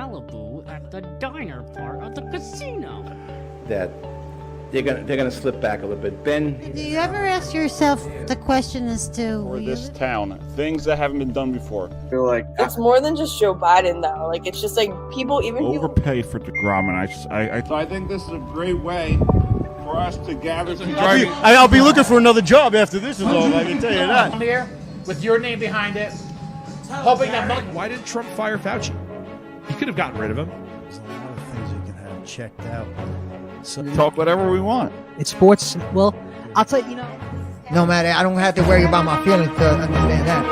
Malibu at the diner part of the casino. That they're gonna slip back a little bit. Ben, Do you ever ask yourself the question as to For this town, things that haven't been done before. I feel like It's more than just Joe Biden, though. Like, it's just like people, even people. Overpaid for DeGrom, and I think this is a great way for us to gather some. I'll be looking for another job after this is over, I can tell you that. I'm here with your name behind it, hoping that. Why did Trump fire Fauci? He could have gotten rid of him. There's a lot of things you can have checked out. So Talk whatever we want. It's sports. Well, I'll tell you, no matter, I don't have to worry about my feelings to understand that.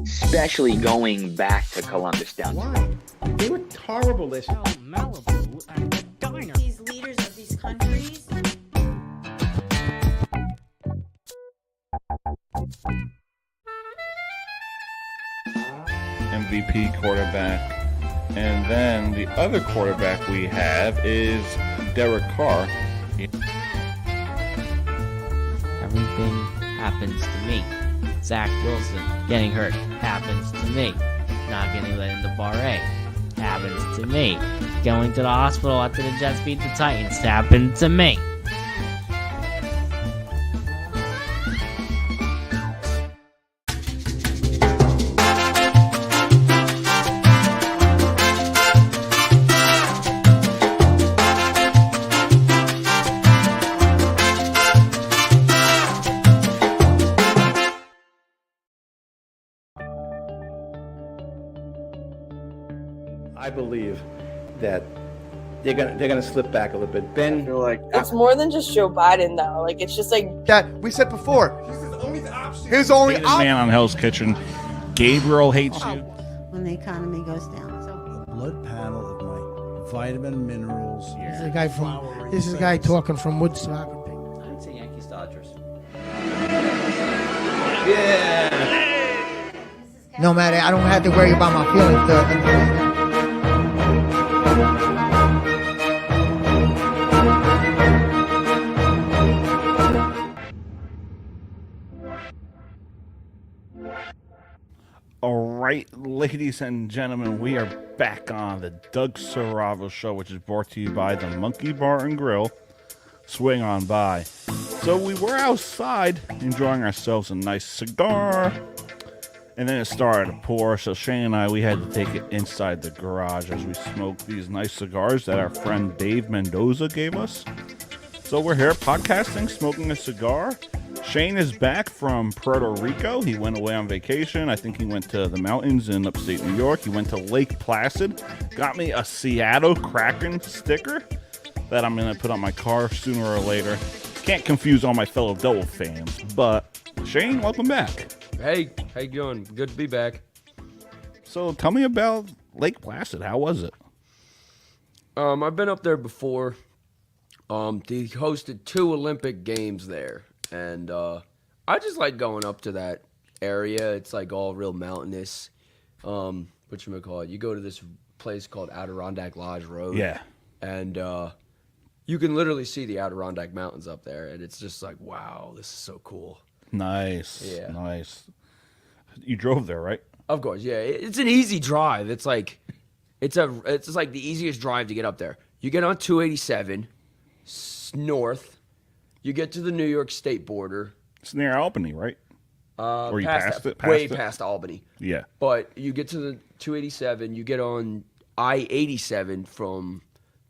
Especially going back to Columbus down. why? They were horrible this. Malibu at the diner. these leaders of these countries? MVP quarterback. And then the other quarterback we have is Derek Carr. Everything happens to me. Zach Wilson getting hurt happens to me. Not getting let into Bar A happens to me. Going to the hospital after the Jets beat the Titans happened to me. I believe that they're gonna slip back a little bit. Ben, I feel like It's more than just Joe Biden, though. Like, it's just like. that we said before. His only Hated man on Hell's Kitchen. Gabriel hates you. When the economy goes down. So Blood panel of my vitamin minerals. This is a guy from. This is a guy talking from Woodstock. I'd say Yankees Dodgers. No matter, I don't have to worry about my feelings to understand that. All right, ladies and gentlemen, we are back on the Doug Saravo Show, which is brought to you by the Monkey Bar and Grill. Swing on by. So we were outside enjoying ourselves a nice cigar, and then it started to pour. So Shane and I, we had to take it inside the garage as we smoked these nice cigars that our friend Dave Mendoza gave us. So we're here podcasting, smoking a cigar. Shane is back from Puerto Rico. He went away on vacation. I think he went to the mountains in upstate New York. He went to Lake Placid. Got me a Seattle Kraken sticker that I'm going to put on my car sooner or later. Can't confuse all my fellow Devil fans. But Shane, welcome back. Hey, how you doing? Good to be back. So tell me about Lake Placid. How was it? I've been up there before. They hosted 2 Olympic Games there, and I just like going up to that area. It's like all real mountainous. Whatchamacallit, you go to this place called Adirondack Lodge Road. Yeah. And you can literally see the Adirondack Mountains up there, and it's just like, wow, this is so cool. Nice. Yeah. Nice. You drove there, right? Of course, yeah. It's an easy drive. It's like it's like the easiest drive to get up there. You get on 287 north. You get to the New York State border. It's near Albany, right? Or you passed it? Way past Albany. Yeah. But you get to the 287. You get on I-87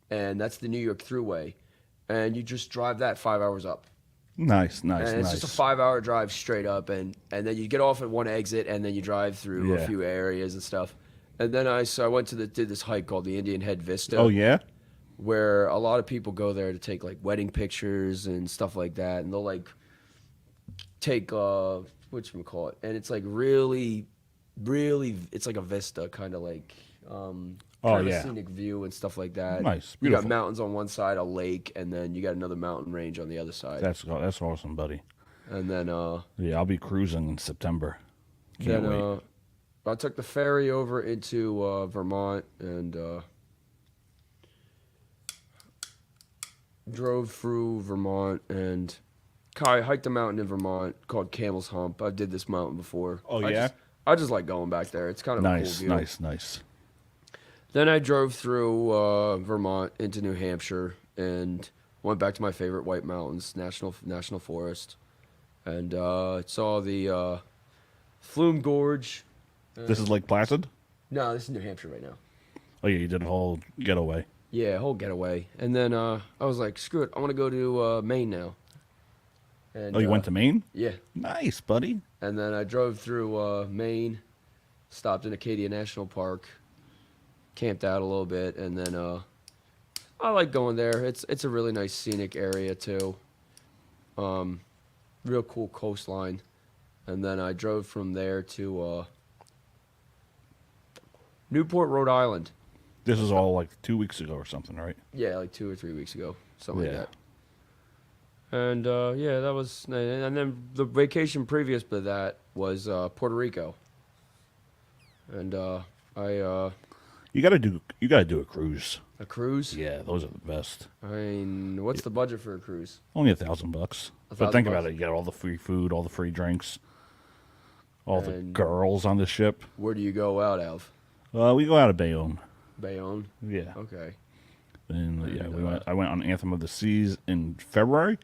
and that's the New York Thruway, and you just drive that 5 hours up. Nice. And it's just a 5-hour drive straight up, and then you get off at one exit, and then you drive through a few areas and stuff. And then I went to did this hike called the Indian Head Vista. Oh, yeah? Where a lot of people go there to take like wedding pictures and stuff like that, and they'll like take whatchamacallit, and it's like really, it's like a vista, kind of like kind of scenic view and stuff like that. Nice, beautiful. You got beautiful. mountains on one side, a lake, and then you got another mountain range on the other side. That's awesome, buddy. And then yeah, I'll be cruising in September. Can't wait. I took the ferry over into Vermont, and drove through Vermont and I hiked a mountain in Vermont called Camel's Hump. I did this mountain before. Oh, I yeah? I just like going back there. It's kind of a cool view. Nice. Then I drove through Vermont into New Hampshire and went back to my favorite White Mountains National Forest, and saw the Flume Gorge. This is Lake Placid? No, this is New Hampshire right now. Oh, yeah, you did a whole getaway. Yeah, whole getaway. And then I was like, screw it, I want to go to Maine now. And, Oh, you went to Maine? Yeah. Nice, buddy. And then I drove through Maine, stopped in Acadia National Park, camped out a little bit, and then I like going there. It's a really nice scenic area too. Real cool coastline. And then I drove from there to Newport, Rhode Island. This is all like 2 weeks ago or something, right? Yeah, like 2 or 3 weeks ago, something Yeah. like that. And yeah, that was. And then the vacation previous to that was Puerto Rico. And You gotta do a cruise. a cruise. Yeah, those are the best. I mean, what's the budget for a cruise? Only $1,000. But think about it. You get all the free food, all the free drinks, all the And- girls on the ship. Where do you go out of? We go out of Bayonne. Bayonne. Yeah. Okay. And yeah, I went on Anthem of the Seas in February,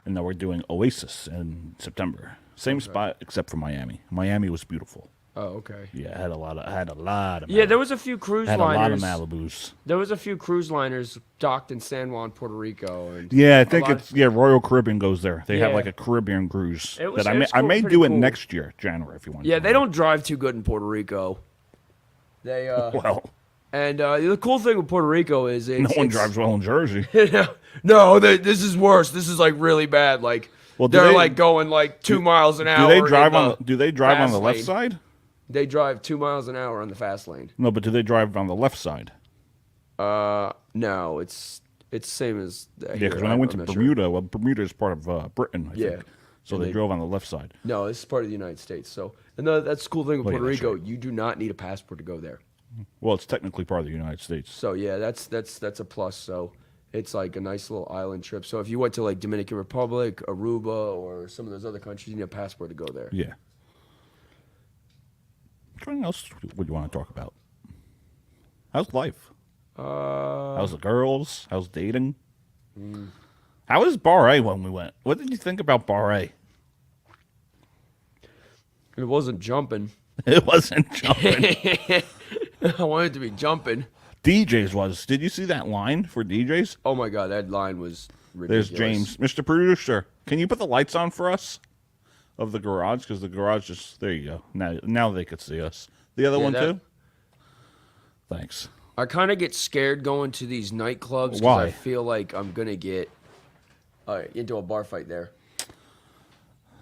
and now we're doing Oasis in September. Same spot except for Miami. Miami was beautiful. Oh, okay. Yeah, I had a lot of Yeah, there was a few cruise had liners. a lot of Malibus. There was a few cruise liners docked in San Juan, Puerto Rico, and Yeah, I a think lot it's Royal Caribbean goes there. They have Yeah. like a Caribbean cruise It was- that it was I cool, may pretty do it cool. next year, January, if you want. Yeah, they don't drive too good in Puerto Rico. They Well, and the cool thing with Puerto Rico is no one drives well in Jersey. No, this is worse. This is like really bad. Like Well, do they're they- like going like 2 miles an hour. Do they drive in on? Do they drive on fast the left lane. side? They drive 2 miles an hour on the fast lane. No, but do they drive on the left side? No, it's same as Yeah, because when I went to Bermuda, well, Bermuda is part of Britain, I Yeah. think. So And they they- drove on the left side. No, this is part of the United States. So, and that's the cool thing with Oh, yeah, Puerto that's Rico. You do not need a passport to go there. Well, it's technically part of the United States. So yeah, that's a plus. So it's like a nice little island trip. So if you went to like Dominican Republic, Aruba, or some of those other countries, you need a passport to go there. Yeah. What else would you want to talk about? How's life? How's the girls? How's dating? How was Bar A when we went? What did you think about Bar A? It wasn't jumping. It wasn't jumping. I wanted to be jumping. DJs was. Did you see that line for DJs? Oh my god, that line was ridiculous. There's James. Mr. Producer, can you put the lights on for us of the garage? Because the garage just, there you go. Now they could see us. The other one too? Thanks. I kind of get scared going to these nightclubs because Why? I feel like I'm going to get into a bar fight there.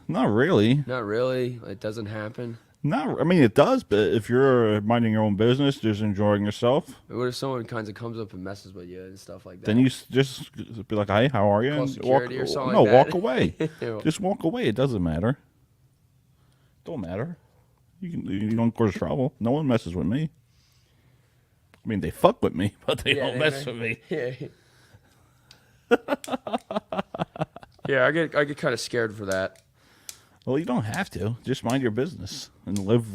Not really. Not really. It doesn't happen. I mean, it does, but if you're minding your own business, just enjoying yourself, What if someone kind of comes up and messes with you and stuff like that? then you just be like, "Hey, how are you?" Call And security or something no, like that. walk away. Ew. Just walk away. It doesn't matter. Don't matter. You don't cause trouble. No one messes with me. I mean, they fuck with me, but they don't mess with me. Yeah. Yeah, I get kind of scared for that. Well, you don't have to. Just mind your business and live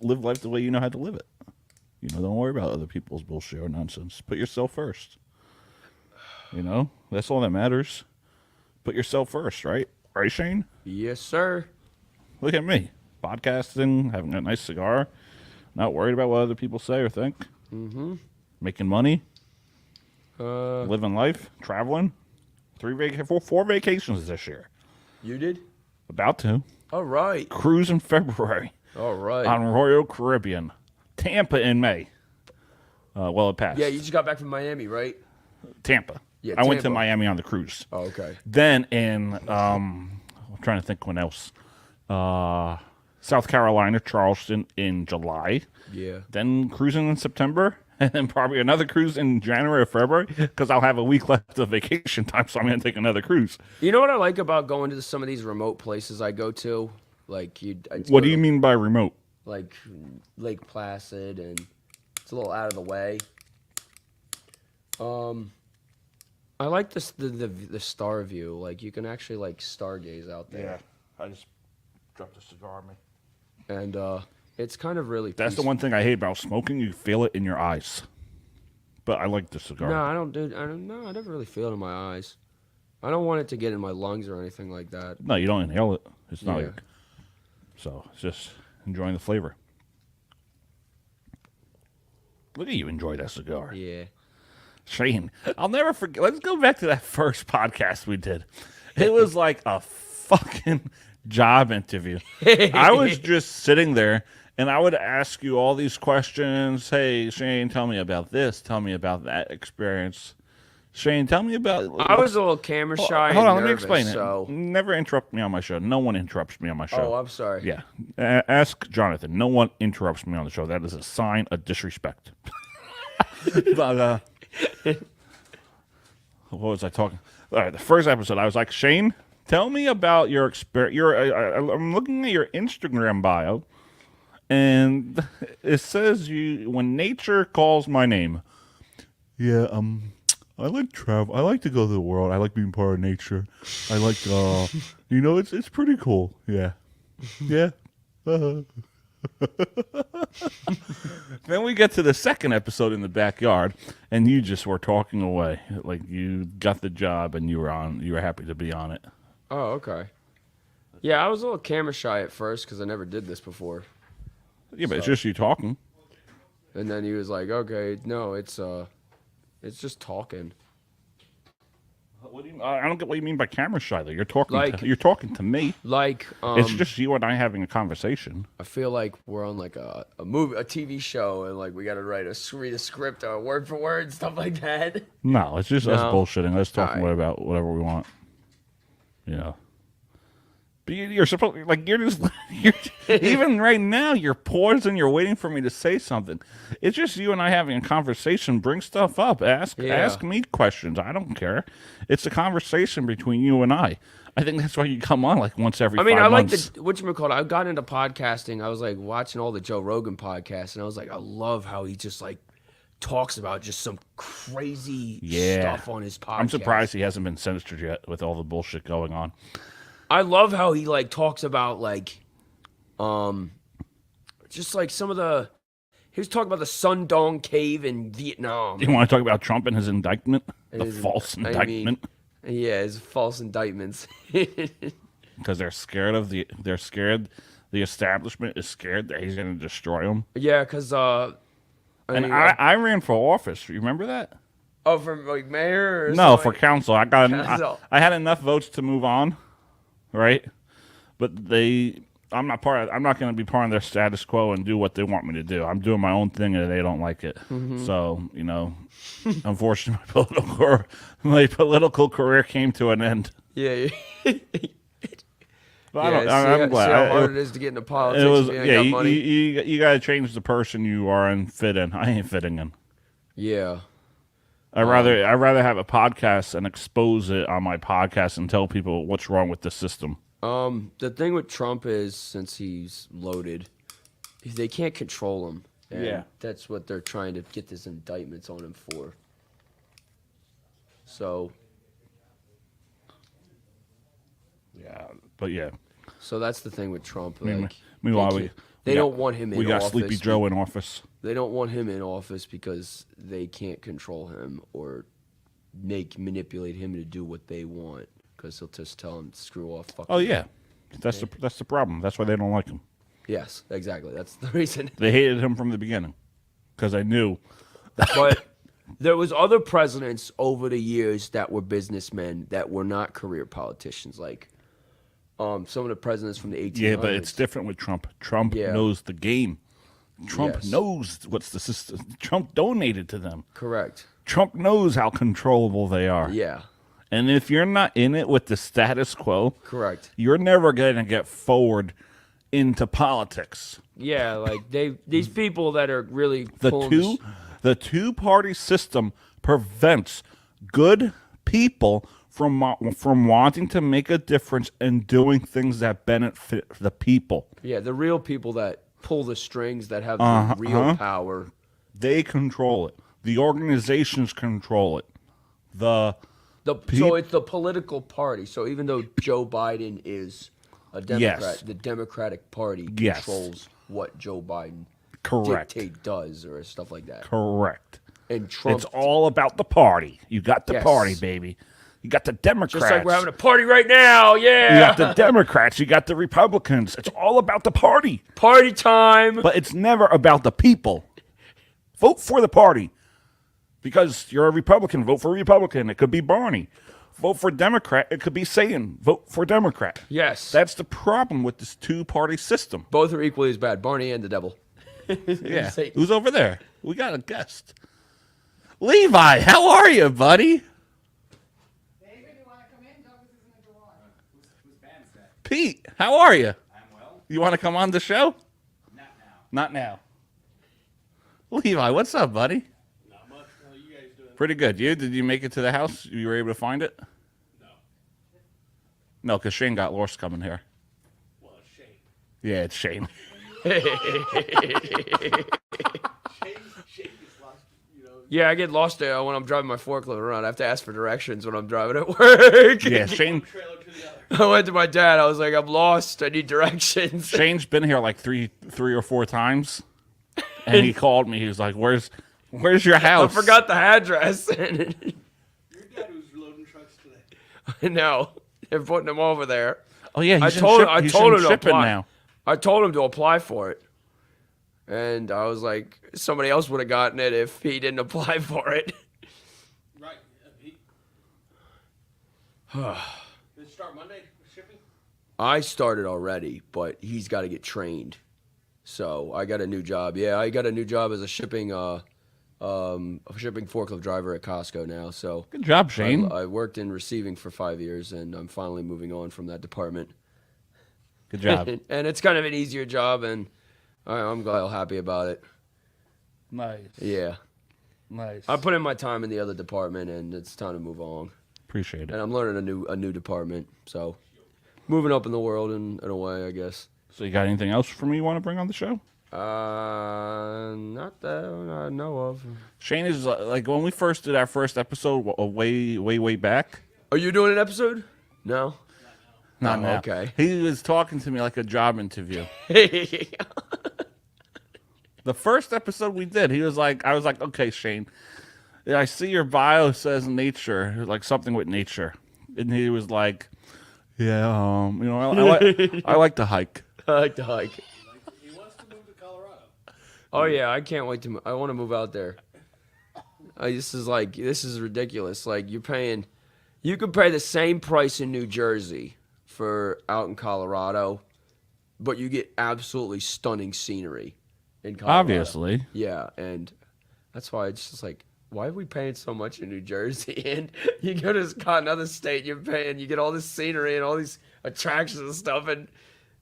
life the way you know how to live it. Don't worry about other people's bullshit or nonsense. Put yourself first. That's all that matters. Put yourself first, right? Right, Shane? Yes, sir. Look at me. Podcasting, having a nice cigar, not worried about what other people say or think. Mm-hmm. Making money. Living life. Traveling. 4 vacations this year. You did? About to. All right. Cruise in February. All right. On Royal Caribbean. Tampa in May. It passed. Yeah, you just got back from Miami, right? Tampa. Yeah, I went to Tampa. Miami on the cruise. Oh, okay. Then in, I'm trying to think when else. South Carolina, Charleston in July. Yeah. Then cruising in September. And then probably another cruise in January or February because I'll have a week left of vacation time, so I'm going to take another cruise. You know what I like about going to some of these remote places I go to? Like What do you mean by remote? Like Lake Placid, and it's a little out of the way. I like this the star view. Like you can actually like stargaze out there. Yeah, I just dropped a cigar on me. And it's kind of really. That's the one thing I hate about smoking. You feel it in your eyes. But I like the cigar. No, I don't, dude. I never really feel it in my eyes. I don't want it to get in my lungs or anything like that. No, you don't inhale it. It's not Yeah. like. So it's just enjoying the flavor. Look at you enjoy that cigar. Yeah. Shane, I'll never forget. Let's go back to that first podcast we did. It was like a fucking job interview. I was just sitting there, and I would ask you all these questions. Hey, Shane, tell me about this. Tell me about that experience. Shane, tell me about... I was a little camera shy. Hold on, and let me nervous, explain so. it. Never interrupt me on my show. No one interrupts me on my show. Oh, I'm sorry. Yeah. Ask Jonathan. No one interrupts me on the show. That is a sign of disrespect. But, what was I talking? All right, the first episode, I was like, Shane, tell me about your experience. I'm looking at your Instagram bio, and it says when nature calls my name. Yeah, I like travel. I like to go to the world. I like being part of nature. I like, it's pretty cool. Yeah, yeah. Then we get to the second episode in the backyard, and you just were talking away like you got the job and you were happy to be on it. Oh, okay. Yeah, I was a little camera shy at first because I never did this before. Yeah, but it's just you talking. And then he was like, "Okay, no, it's just talking." What do you? I don't get what you mean by camera shy. Though you're talking. Like- You're talking to me. Like, It's just you and I having a conversation. I feel like we're on like a movie, a TV show, and like we got to read a script, word for word, stuff like that. No, it's just us No. bullshitting. Us talking All right. about whatever we want. You know. But you're supposed you're just even right now you're pausing. You're waiting for me to say something. It's just you and I having a conversation. Bring stuff up. Ask me questions. I don't care. It's a conversation between you and I. I think that's why you come on like once every. I mean, 5 I like months. whatchamacallit. I got into podcasting. I was like watching all the Joe Rogan podcasts, and I was like, I love how he just like talks about just some crazy stuff on his podcast. I'm surprised he hasn't been censored yet with all the bullshit going on. I love how he like talks about like, just like some of the. He was talking about the Sundong Cave in Vietnam. You want to talk about Trump and his indictment, the His- false I mean, indictment? Yeah, his false indictments. Because they're scared of the. They're scared. The establishment is scared that he's going to destroy them. Yeah, because I ran for office. You remember that? Oh, for like mayor? Or No, something? for council. I got. Council. I had enough votes to move on, right? But I'm not going to be part of their status quo and do what they want me to do. I'm doing my own thing, and they don't like it. Mm-hmm. So unfortunately, my political career came to an end. Yeah. But See I'm glad. how hard it is to get into politics. It was if you ain't got money. you got to change the person you are and fit in. I ain't fitting in. Yeah. I'd rather have a podcast and expose it on my podcast and tell people what's wrong with the system. The thing with Trump is, since he's loaded, they can't control him. And Yeah. that's what they're trying to get these indictments on him for. So. Yeah, but yeah. So that's the thing with Trump. Like, Meanwhile, they don't want him in We got office. Sleepy Joe in office. They don't want him in office because they can't control him or manipulate him to do what they want. Because he'll just tell him, screw off. Fuck Oh you." yeah, that's the problem. That's why they don't like him. Yes, exactly. That's the reason. They hated him from the beginning because I knew. But there was other presidents over the years that were businessmen that were not career politicians. Like some of the presidents from the 1800s. Yeah, but it's different with Trump. Trump Yeah. knows the game. Trump Yes. knows what's the system. Trump donated to them. Correct. Trump knows how controllable they are. Yeah. And if you're not in it with the status quo, Correct. you're never going to get forward into politics. Yeah, like these people that are really pulling The two-party system prevents good people from wanting to make a difference and doing things that benefit the people. Yeah, the real people that pull the strings, that have the real power. They control it. The organizations control it. So it's the political party. So even though Joe Biden is a Democrat, Yes. the Democratic Party Yes. controls what Joe Biden does or stuff like that. Correct. And Trump. It's all about the party. You got the Yes. party, baby. You got the Democrats. Just like we're having a party right now, yeah. You got the Democrats. You got the Republicans. It's all about the party. Party time. But it's never about the people. Vote for the party. Because you're a Republican, vote for Republican. It could be Barney. Vote for Democrat. It could be Satan. Vote for Democrat. Yes. That's the problem with this two-party system. Both are equally as bad. Barney and the devil. Yeah. Satan. Who's over there? We got a guest. Levi, how are you, buddy? Pete, how are you? I'm well. You want to come on the show? Not now. Levi, what's up, buddy? Not much. How are you guys doing? Pretty good. You? Did you make it to the house? You were able to find it? No. No, because Shane got lost coming here. Well, it's Shane. Yeah, it's Shane. Shane gets lost, you know. Yeah, I get lost there when I'm driving my forklift around. I have to ask for directions when I'm driving at work. Yeah, Shane. I went to my dad. I was like, I'm lost. I need directions. Shane's been here like three or four times, and he called me. He was like, "Where's your house?" I forgot the address. Your dad was loading trucks today. I know. They're putting them over there. Oh yeah, I he's told in him to shipping apply. now. I told him to apply for it, and I was like, somebody else would have gotten it if he didn't apply for it. Right. Did it start Monday shipping? I started already, but he's got to get trained. So I got a new job. Yeah, I got a new job as a shipping forklift driver at Costco now. So Good job, Shane. I worked in receiving for 5 years, and I'm finally moving on from that department. Good job. And it's kind of an easier job, and I'm glad, happy about it. Nice. Yeah. Nice. I put in my time in the other department, and it's time to move on. Appreciate it. And I'm learning a new department, so moving up in the world in a way, I guess. So you got anything else for me you want to bring on the show? Not that I know of. Shane is like when we first did our first episode, way back. Are you doing an episode? No. Not Oh, now. okay. He was talking to me like a job interview. The first episode we did, I was like, okay, Shane, I see your bio says nature, like something with nature, and he was like, yeah, I like to hike. I like to hike. He wants to move to Colorado. Oh yeah, I can't wait to. I want to move out there. This is ridiculous. Like you could pay the same price in New Jersey for out in Colorado, but you get absolutely stunning scenery in Colorado. Obviously. Yeah, and that's why it's just like, why are we paying so much in New Jersey? And you go to another state, you get all this scenery and all these attractions and stuff, and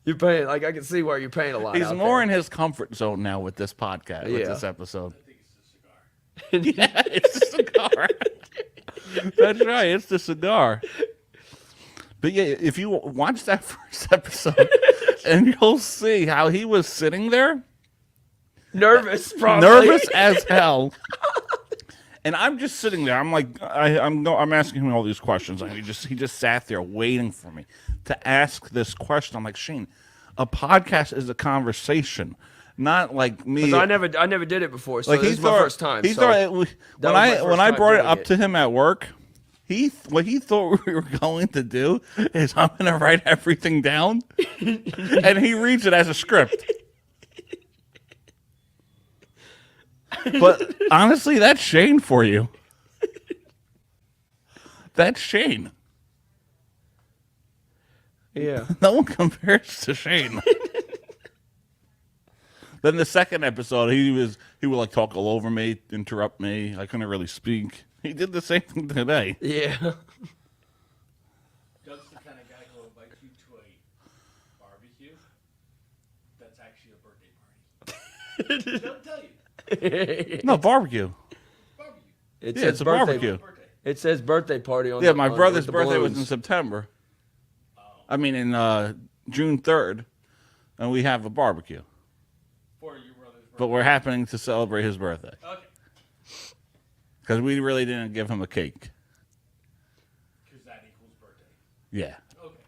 you're paying, like, I can see why you're paying a lot. He's out more there. in his comfort zone now with this podcast, with Yeah. this episode. I think it's a cigar. Yeah, it's the cigar. That's right, it's the cigar. But yeah, if you watch that first episode, and you'll see how he was sitting there, Nervous, probably. nervous as hell. And I'm just sitting there. I'm like, I'm asking him all these questions, and he just sat there waiting for me to ask this question. I'm like, Shane, a podcast is a conversation, not like me. 'Cause I never did it before, so Like this is my first time. He so thought that when was my first I time brought it doing up to him at work, what he thought we were going to do is I'm going to write everything down, and he reads it as a script. But honestly, that's Shane for you. That's Shane. Yeah. No one compares to Shane. Then the second episode, he would like talk all over me, interrupt me. I couldn't really speak. He did the same thing today. Yeah. Doug's the kind of guy who will invite you to a barbecue that's actually a birthday party. Doug tell you. No, barbecue. Barbecue. It Yeah, says it's a birthday- barbecue. It says birthday party on Yeah, the, my on- brother's with the birthday was in balloons. September. I mean, in June 3rd, and we have a barbecue. For your brother's birthday. But we're happening to celebrate his birthday. Okay. Because we really didn't give him a cake. Yeah.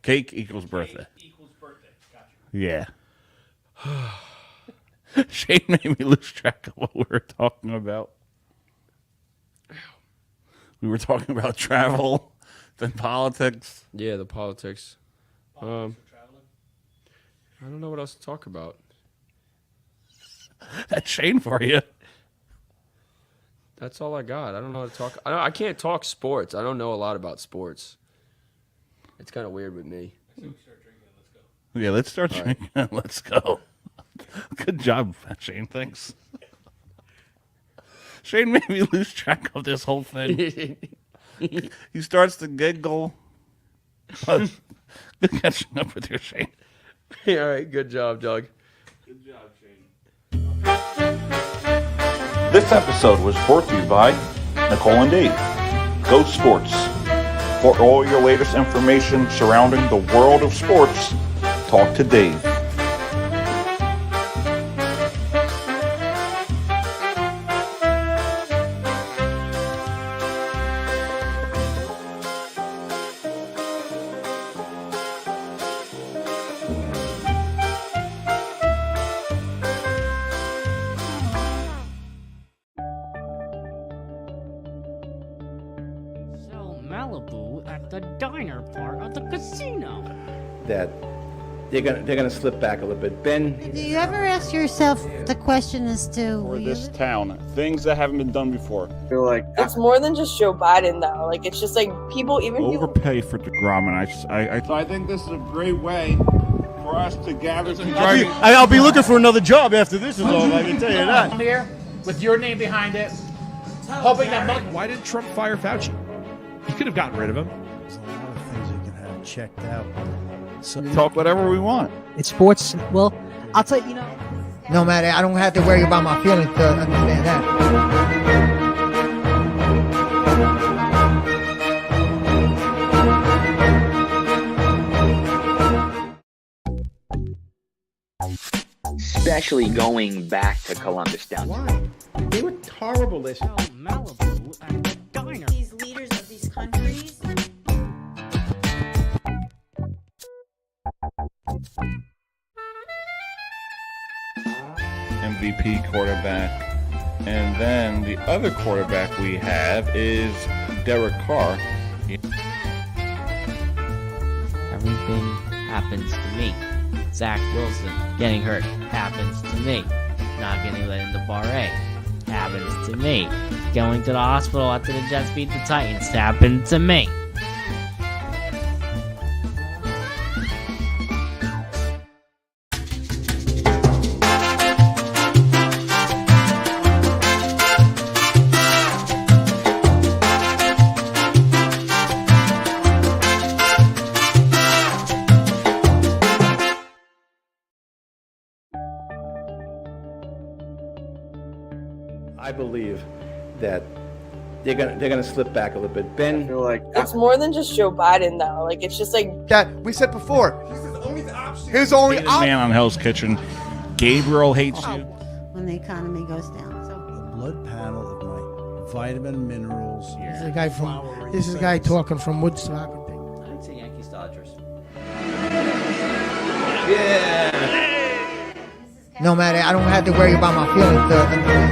Cake equals birthday. Equals birthday. Gotcha. Yeah. Shane made me lose track of what we were talking about. We were talking about travel, then politics. Yeah, the politics. I don't know what else to talk about. That's Shane for you. That's all I got. I don't know how to talk. I can't talk sports. I don't know a lot about sports. It's kind of weird with me. Yeah, let's start All right. drinking. Let's go. Good job, Shane. Thanks. Shane made me lose track of this whole thing. He starts to giggle. Good catching up with you, Shane. All right, good job, Doug. Good job, Shane. This episode was brought to you by Nicole and Dave. Go Sports. For all your latest information surrounding the world of sports, talk to Dave. So Malibu at the diner part of the casino. That they're gonna slip back a little bit. Ben, Do you ever ask yourself the question as to For this town, things that haven't been done before. I feel like it's more than just Joe Biden though. Like it's just like people, even people. Overpay for DeGrom, and I think this is a great way for us to gather some. I'll be looking for another job after this is over. I can tell you that. I'm here with your name behind it, hoping that Why did Trump fire Fauci? He could have gotten rid of him. There's a lot of things you can have checked out. So, Talk whatever we want. it's sports. Well, I'll tell you, no matter, I don't have to worry about my feelings to understand that. Especially going back to Columbus down. why? They were horrible. This. So Malibu at the diner. these leaders of these countries. MVP quarterback. And then the other quarterback we have is Derek Carr. Everything happens to me. Zach Wilson getting hurt happens to me. Not getting let into Bar A happens to me. Going to the hospital after the Jets beat the Titans happened to me. I believe that they're gonna slip back a little bit. Ben, I feel like it's more than just Joe Biden though. Like it's just like That we said before. His only Hated man on Hell's Kitchen. Gabriel hates you. When the economy goes down. So Blood panel of my vitamin minerals. This is a guy from. This is a guy talking from Woodstock. I'd say Yankees Dodgers. No matter, I don't have to worry about my feelings to understand